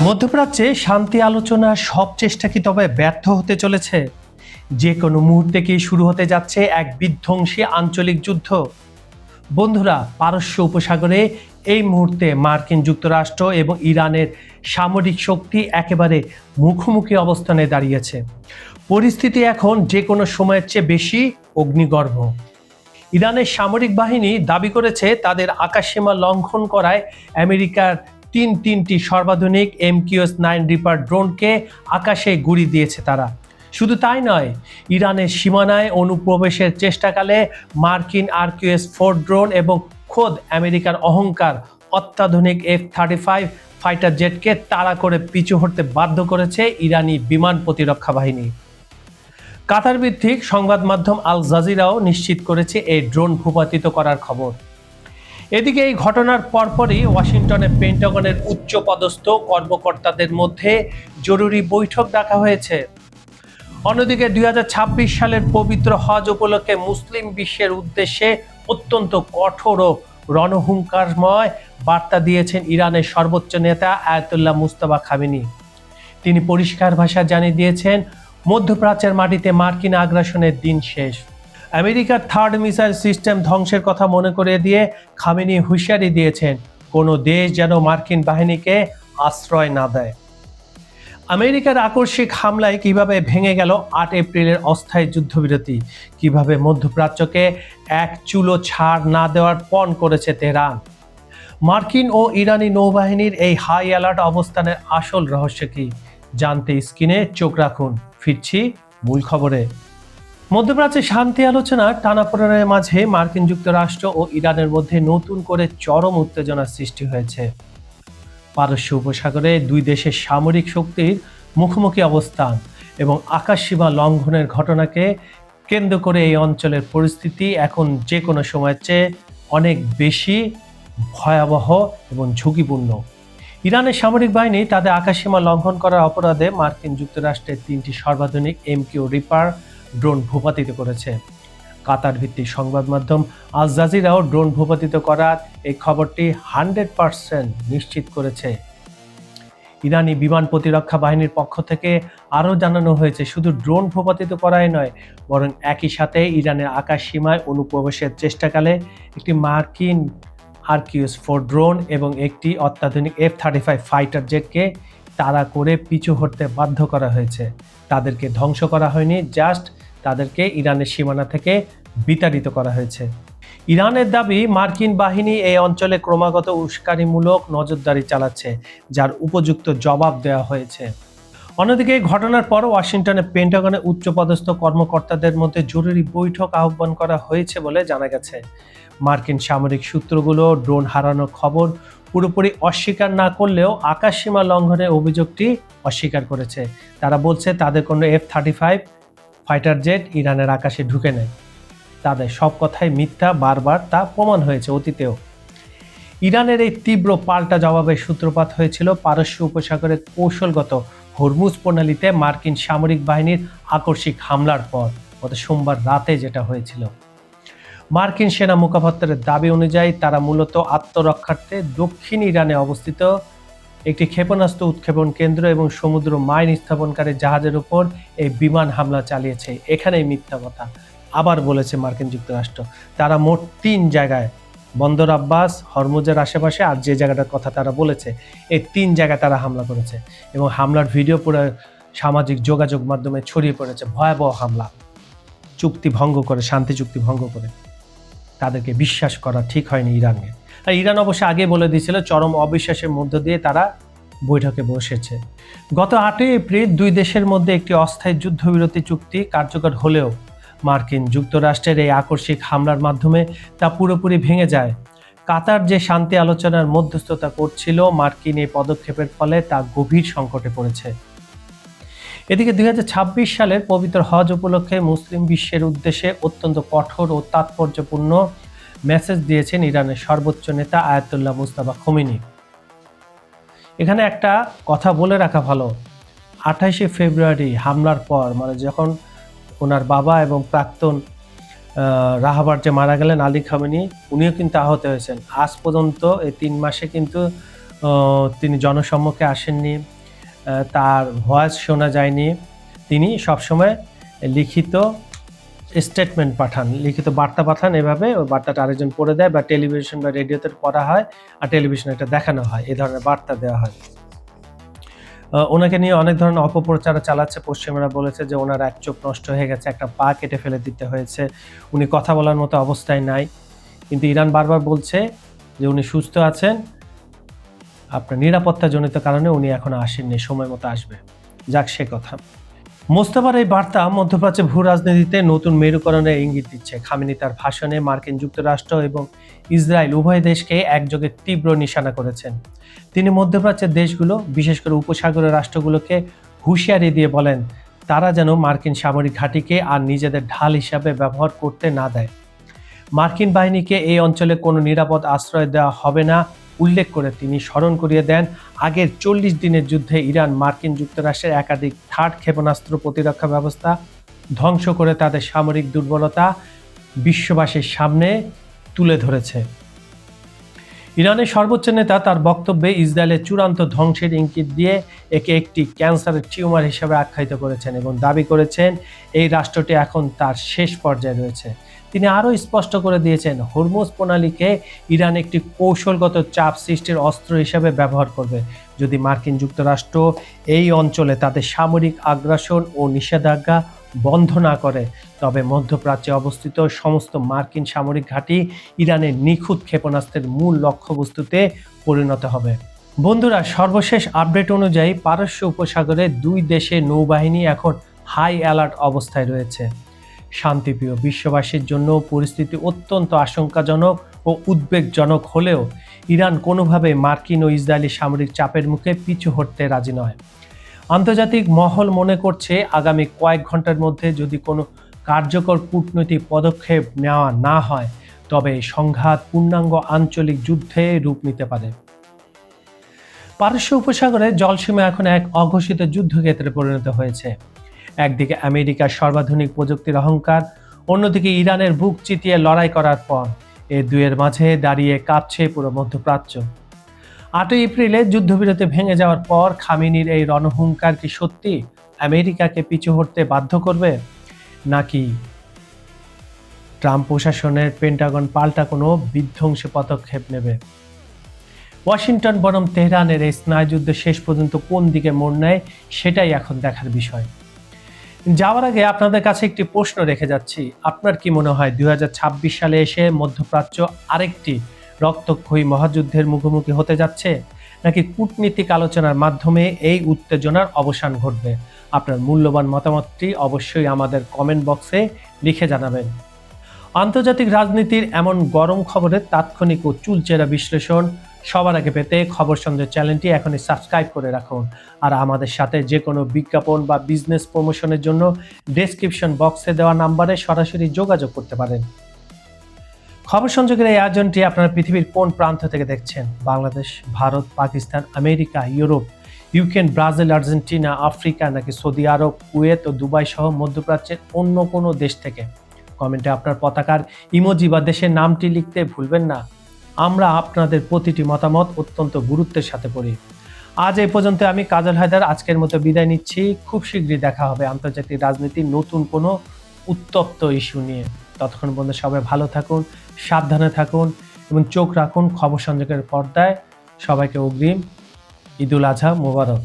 মধ্যপ্রাচ্যে শান্তি আলোচনা সব চেষ্টা কি তবে ব্যর্থ হতে চলেছে? যে কোনো মুহূর্তে কি শুরু হতে যাচ্ছে এক বিধ্বংসী আঞ্চলিক যুদ্ধ? বন্ধুরা, পারস্য উপসাগরে এই মুহূর্তে মার্কিন যুক্তরাষ্ট্র এবং ইরানের সামরিক শক্তি একেবারে মুখোমুখি অবস্থানে দাঁড়িয়েছে। পরিস্থিতি এখন যে কোনো সময়ের চেয়ে বেশি অগ্নিগর্ভ। ইরানের সামরিক বাহিনী দাবি করেছে তাদের আকাশসীমা লঙ্ঘন করায় আমেরিকার তিনটি সর্বাধুনিক MQ-9 রিপার ড্রোনকে আকাশে গুড়ি দিয়েছে তারা। শুধু তাই নয়, ইরানের সীমানায় অনুপ্রবেশের চেষ্টাকালে মার্কিন RQS-4 ড্রোন এবং খোদ আমেরিকার অহংকার অত্যাধুনিক F-35 ফাইটার জেটকে তাড়া করে পিছু হটতে বাধ্য করেছে ইরানি বিমান প্রতিরক্ষা বাহিনী। কাতার ভিত্তিক সংবাদ মাধ্যম আল জাজিরাও নিশ্চিত করেছে এই ড্রোন ভূপাতিত করার খবর। এদিকে এই ঘটনার পরপরই ওয়াশিংটনে পেন্টাগনের উচ্চপদস্থ কর্মকর্তাদের মধ্যে জরুরি বৈঠক ডাকা হয়েছে। অন্যদিকে 2026 সালের পবিত্র হজ উপলক্ষে মুসলিম বিশ্বের উদ্দেশ্যে অত্যন্ত কঠোর ও রণহুঙ্কারময় বার্তা দিয়েছেন ইরানের সর্বোচ্চ নেতা আয়াতুল্লাহ মুজতবা খামেনি। তিনি পরিষ্কার ভাষায় জানিয়ে দিয়েছেন, মধ্যপ্রাচ্যের মাটিতে মার্কিন আগ্রাসনের দিন শেষ। আমেরিকার থার্ড মিসাইল সিস্টেম ধ্বংসের কথা মনে করিয়ে দিয়ে খামেনি হুঁশিয়ারি দিয়েছেন, কোনো দেশ যেন মার্কিন বাহিনীকে আশ্রয় না দেয়। আমেরিকার আকস্মিক হামলায় কিভাবে ভেঙে গেল 8 এপ্রিলের অস্থায়ী যুদ্ধবিরতি, কিভাবে মধ্যপ্রাচ্যকে এক চুলো ছাড় না দেওয়ার পণ করেছে তেহরান। মার্কিন ও ইরানি নৌবাহিনীর এই হাই অ্যালার্ট অবস্থানের আসল রহস্য কি জানতে স্ক্রিনে চোখ রাখুন। ফিরছি মূল খবরে। মধ্যপ্রাচ্যে শান্তি আলোচনা টানাপোড়েনের মাঝে মার্কিন যুক্তরাষ্ট্র ও ইরানের মধ্যে নতুন করে চরম উত্তেজনার সৃষ্টি হয়েছে। পারস্য উপসাগরে দুই দেশের সামরিক শক্তির মুখোমুখি অবস্থান এবং আকাশসীমা লঙ্ঘনের ঘটনাকে কেন্দ্র করে এই অঞ্চলের পরিস্থিতি এখন যে কোনো সময়ের চেয়ে অনেক বেশি ভয়াবহ এবং ঝুঁকিপূর্ণ। ইরানের সামরিক বাহিনী তাদের আকাশসীমা লঙ্ঘন করার অপরাধে মার্কিন যুক্তরাষ্ট্রের 3টি সর্বাধুনিক MQ রিপার ড্রোন ভূপাতিত করেছে। কাতার ভিত্তিক সংবাদ মাধ্যম আল জাজিরাও ড্রোন ভূপাতিত করার এই খবরটি 100% নিশ্চিত করেছে। ইরানি বিমান প্রতিরক্ষা বাহিনীর পক্ষ থেকে আরও জানানো হয়েছে, শুধু ড্রোন ভূপাতিত করাই নয়, বরং একই সাথে ইরানের আকাশ সীমায় অনুপ্রবেশের চেষ্টাকালে একটি মার্কিন RQS-4 ড্রোন এবং একটি অত্যাধুনিক F-35 ফাইটার জেটকে তাড়া করে পিছু হটতে বাধ্য করা হয়েছে। তাদেরকে ধ্বংস করা হয়নি, জাস্ট তাদেরকে ইরানের সীমানা থেকে বিতাড়িত করা হয়েছে। ইরানের দাবি, মার্কিন বাহিনী এই অঞ্চলে ক্রমাগত উস্কানিমূলক নজরদারি চালাচ্ছে, যার উপযুক্ত জবাব দেওয়া হয়েছে। অন্যদিকে ঘটনার পর ওয়াশিংটনে পেন্টাগনের উচ্চপদস্থ কর্মকর্তাদের মধ্যে জরুরি বৈঠক আহ্বান করা হয়েছে বলে জানা গেছে। মার্কিন সামরিক সূত্রগুলো ড্রোন হারানোর খবর পুরোপুরি অস্বীকার না করলেও আকাশসীমা লঙ্ঘনের অভিযোগটি অস্বীকার করেছে। তারা বলছে তাদের কোনো F-35 ফাইটার জেট ইরানের আকাশে ঢুকে নেয়। তাদের সব কথাই মিথ্যা, বারবার তা প্রমাণ হয়েছে অতীতেও। ইরানের এই তীব্র পাল্টা জবাবের সূত্রপাত হয়েছিল পারস্য উপসাগরের কৌশলগত হরমুজ প্রণালীতে মার্কিন সামরিক বাহিনীর আকস্মিক হামলার পর গত সোমবার রাতে যেটা হয়েছিল। মার্কিন সেনা মুখপাত্রের দাবি অনুযায়ী তারা মূলত আত্মরক্ষার্থে দক্ষিণ ইরানে অবস্থিত একটি ক্ষেপণাস্ত্র উৎক্ষেপণ কেন্দ্র এবং সমুদ্র মাইন স্থাপনকারী জাহাজের উপর এই বিমান হামলা চালিয়েছে। এখানেই মিথ্যা কথা আবার বলেছে মার্কিন যুক্তরাষ্ট্র। তারা মোট 3 জায়গায়, বন্দর আব্বাস, হরমুজের আশেপাশে আর যে জায়গাটার কথা তারা বলেছে, এই 3 জায়গায় তারা হামলা করেছে এবং হামলার ভিডিও পুরো সামাজিক যোগাযোগ মাধ্যমে ছড়িয়ে পড়েছে। ভয়াবহ হামলা, চুক্তি ভঙ্গ করে, শান্তি চুক্তি ভঙ্গ করে। তাদেরকে বিশ্বাস করা ঠিক হয়নি ইরানকে। আর ইরান অবশ্য আগে বলে দিয়েছিল চরম অবিশ্বাসের মধ্য দিয়ে তারা বৈঠকে বসেছে। গত 8 এপ্রিল দুই দেশের মধ্যে একটি অস্থায়ী যুদ্ধবিরতি চুক্তি কার্যকর হলেও মার্কিন যুক্তরাষ্ট্রের এই আকস্মিক হামলার মাধ্যমে তা পুরোপুরি ভেঙে যায়। কাতার যে শান্তি আলোচনার মধ্যস্থতা করছিল, মার্কিন এই পদক্ষেপের ফলে তা গভীর সংকটে পড়েছে। এদিকে 2026 সালের পবিত্র হজ উপলক্ষে মুসলিম বিশ্বের উদ্দেশ্যে অত্যন্ত কঠোর ও তাৎপর্যপূর্ণ মেসেজ দিয়েছেন ইরানের সর্বোচ্চ নেতা আয়াতুল্লাহ মুজতবা খামেনি। এখানে একটা কথা বলে রাখা ভালো, 28শে ফেব্রুয়ারি হামলার পর, মানে যখন ওনার বাবা এবং প্রাক্তন রাহাবার যে মারা গেলেন আলী খামেনি, উনিও কিন্তু আহত হয়েছেন। আজ পর্যন্ত এই 3 মাসে কিন্তু তিনি জনসম্মুখে আসেননি, তার ভয়েস শোনা যায়নি। তিনি সবসময় লিখিত স্টেটমেন্ট পাঠান, লিখিত বার্তা পাঠান, এভাবে ওই বার্তাটা আরেকজন পড়ে দেয় বা টেলিভিশন বা রেডিওতে পড়া হয় আর টেলিভিশনে এটা দেখানো হয়, এই ধরনের বার্তা দেওয়া হয়। ওনাকে নিয়ে অনেক ধরনের অপপ্রচার চালাচ্ছে। পশ্চিমারা বলেছে যে ওনার এক চোখ নষ্ট হয়ে গেছে, একটা পা কেটে ফেলে দিতে হয়েছে, উনি কথা বলার মতো অবস্থায় নাই। কিন্তু ইরান বারবার বলছে যে উনি সুস্থ আছেন, আপনার নিরাপত্তাজনিত কারণে উনি এখনো আসেননি, সময় মতো আসবে। যাক, সে কথা। মোস্তফার এই বার্তা মধ্যপ্রাচ্যে ভূ রাজনীতিতে নতুন মেরুকরণের ইঙ্গিত দিচ্ছে। খামেনি তার ভাষণে মার্কিন যুক্তরাষ্ট্র এবং ইসরায়েল উভয় দেশকে একযোগে তীব্র নিশানা করেছেন। তিনি মধ্যপ্রাচ্যের দেশগুলো, বিশেষ করে উপসাগরের রাষ্ট্রগুলোকে হুঁশিয়ারি দিয়ে বলেন তারা যেন মার্কিন সামরিক ঘাঁটিকে আর নিজেদের ঢাল হিসাবে ব্যবহার করতে না দেয়। মার্কিন বাহিনীকে এই অঞ্চলে কোনো নিরাপদ আশ্রয় দেওয়া হবে না উল্লেখ করে তিনি স্মরণ করিয়ে দেন আগের 40 দিনের যুদ্ধে ইরান মার্কিন যুক্তরাষ্ট্রের একাধিক থার্ড ক্ষেপণাস্ত্র প্রতিরক্ষা ব্যবস্থা ধ্বংস করে তাদের সামরিক দুর্বলতা বিশ্ববাসীর সামনে তুলে ধরেছে। ইরানের সর্বোচ্চ নেতা তার বক্তব্যে ইসরায়েলের চূড়ান্ত ধ্বংসের ইঙ্গিত দিয়ে একে একটি ক্যান্সারের টিউমার হিসেবে আখ্যায়িত করেছেন এবং দাবি করেছেন এই রাষ্ট্রটি এখন তার শেষ পর্যায়ে রয়েছে। তিনি আরও স্পষ্ট করে দিয়েছেন হরমুজ প্রণালীকে ইরান একটি কৌশলগত চাপ সৃষ্টির অস্ত্র হিসেবে ব্যবহার করবে। যদি মার্কিন যুক্তরাষ্ট্র এই অঞ্চলে তাদের সামরিক আগ্রাসন ও নিষেধাজ্ঞা বন্ধ না করে, তবে মধ্যপ্রাচ্যে অবস্থিত সমস্ত মার্কিন সামরিক ঘাঁটি ইরানের নিখুঁত ক্ষেপণাস্ত্রের মূল লক্ষ্যবস্তুতে পরিণত হবে। বন্ধুরা, সর্বশেষ আপডেট অনুযায়ী পারস্য উপসাগরে 2 দেশের নৌবাহিনী এখন হাই অ্যালার্ট অবস্থায় রয়েছে। শান্তিপ্রিয় বিশ্ববাসীর জন্য পরিস্থিতি অত্যন্ত আশঙ্কাজনক ও উদ্বেগজনক হলেও ইরান কোনোভাবে মার্কিন ও ইসরায়েলি সামরিক চাপের মুখে পিছু হটতে রাজি নয়। আন্তর্জাতিক মহল মনে করছে আগামী কয়েক ঘন্টার মধ্যে যদি কোনো কার্যকর কূটনৈতিক পদক্ষেপ নেওয়া না হয়, তবে সংঘাত পূর্ণাঙ্গ আঞ্চলিক যুদ্ধে রূপ নিতে পারে। পারস্য উপসাগরে জলসীমা এখন এক অঘোষিত যুদ্ধক্ষেত্রে পরিণত হয়েছে। একদিকে আমেরিকার সর্বাধুনিক প্রযুক্তির অহংকার, অন্যদিকে ইরানের বুক চিতিয়ে লড়াই করার পর এই দুয়ের মাঝে দাঁড়িয়ে কাঁপছে পুরো মধ্যপ্রাচ্য। 8 এপ্রিলে যুদ্ধবিরতি ভেঙে যাওয়ার পর খামেনির এই রণহুঙ্কার কি সত্যি আমেরিকাকে পিছু হটতে বাধ্য করবে, নাকি ট্রাম্প প্রশাসনের পেন্টাগন পাল্টা কোনো বিধ্বংসী পদক্ষেপ নেবে? ওয়াশিংটন বনাম তেহরানের এই স্নায়ুযুদ্ধ শেষ পর্যন্ত কোন দিকে মোড় নেয়, সেটাই এখন দেখার বিষয়। যাওয়ার আগে আপনাদের কাছে একটি প্রশ্ন রেখে যাচ্ছি, আপনার কি মনে হয় 2026 সালে এসে মধ্যপ্রাচ্য আরেকটি রক্তক্ষয়ী মহাযুদ্ধের মুখোমুখি হতে যাচ্ছে, নাকি কূটনীতিক আলোচনার মাধ্যমে এই উত্তেজনার অবসান ঘটবে? আপনার মূল্যবান মতামতটি অবশ্যই আমাদের কমেন্ট বক্সে লিখে জানাবেন। আন্তর্জাতিক রাজনীতির এমন গরম খবরের তাৎক্ষণিক ও চুলচেরা বিশ্লেষণ সবার আগে পেতে খবর সন্দেহ চ্যানেলটি এখনই সাবস্ক্রাইব করে রাখুন। আর আমাদের সাথে যে কোনো বিজ্ঞাপন বা বিজনেস প্রমোশনের জন্য ডেসক্রিপশন বক্সে দেওয়া নাম্বারে সরাসরি যোগাযোগ করতে পারেন। খবর সংযোগের এই আয়োজনটি আপনারা পৃথিবীর কোন প্রান্ত থেকে দেখছেন? Bangladesh, Bharat, Pakistan, America, Europe, Ukraine, Brazil, Argentina, Africa, নাকি সৌদি আরব, কুয়েত ও দুবাই সহ মধ্যপ্রাচ্যের অন্য কোনো দেশ থেকে? কমেন্টে আপনার পতাকার ইমোজি বা দেশের নামটি লিখতে ভুলবেন না। আমরা আপনাদের প্রতিটি মতামত অত্যন্ত গুরুত্বের সাথে পড়ি। আজ এই পর্যন্ত আমি কাজল হায়দার আজকের মতো বিদায় নিচ্ছি। খুব শীঘ্রই দেখা হবে আন্তর্জাতিক রাজনীতির নতুন কোনো উত্তপ্ত ইস্যু নিয়ে। ততক্ষণ পর্যন্ত সবাই ভালো থাকুন, সাবধানে থাকুন এবং চোখ রাখুন খবর সংযোগের পর্দায়। সবাইকে অগ্রিম ঈদুল আজহা মোবারক।